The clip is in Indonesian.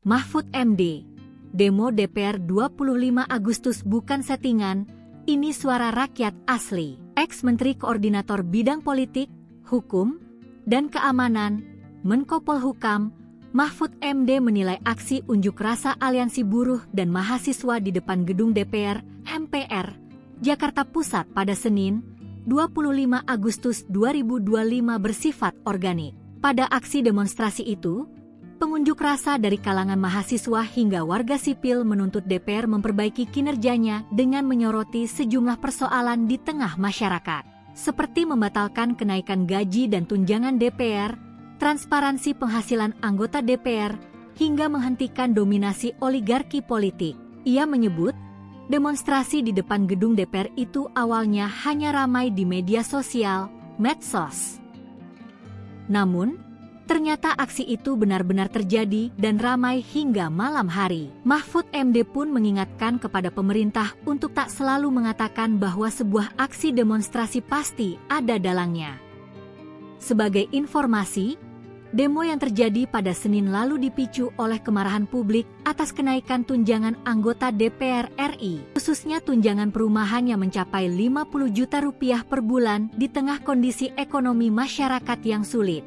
Mahfud MD, demo DPR 25 Agustus bukan settingan, ini suara rakyat asli. Ex-Menteri Koordinator Bidang Politik, Hukum, dan Keamanan, Menko Polhukam, Mahfud MD menilai aksi unjuk rasa aliansi buruh dan mahasiswa di depan gedung DPR, MPR, Jakarta Pusat pada Senin, 25 Agustus 2025 bersifat organik. Pada aksi demonstrasi itu, pengunjuk rasa dari kalangan mahasiswa hingga warga sipil menuntut DPR memperbaiki kinerjanya dengan menyoroti sejumlah persoalan di tengah masyarakat, seperti membatalkan kenaikan gaji dan tunjangan DPR, transparansi penghasilan anggota DPR, hingga menghentikan dominasi oligarki politik. Ia menyebut, demonstrasi di depan gedung DPR itu awalnya hanya ramai di media sosial, medsos. Namun, ternyata aksi itu benar-benar terjadi dan ramai hingga malam hari. Mahfud MD pun mengingatkan kepada pemerintah untuk tak selalu mengatakan bahwa sebuah aksi demonstrasi pasti ada dalangnya. Sebagai informasi, demo yang terjadi pada Senin lalu dipicu oleh kemarahan publik atas kenaikan tunjangan anggota DPR RI, khususnya tunjangan perumahan yang mencapai 50 juta rupiah per bulan di tengah kondisi ekonomi masyarakat yang sulit.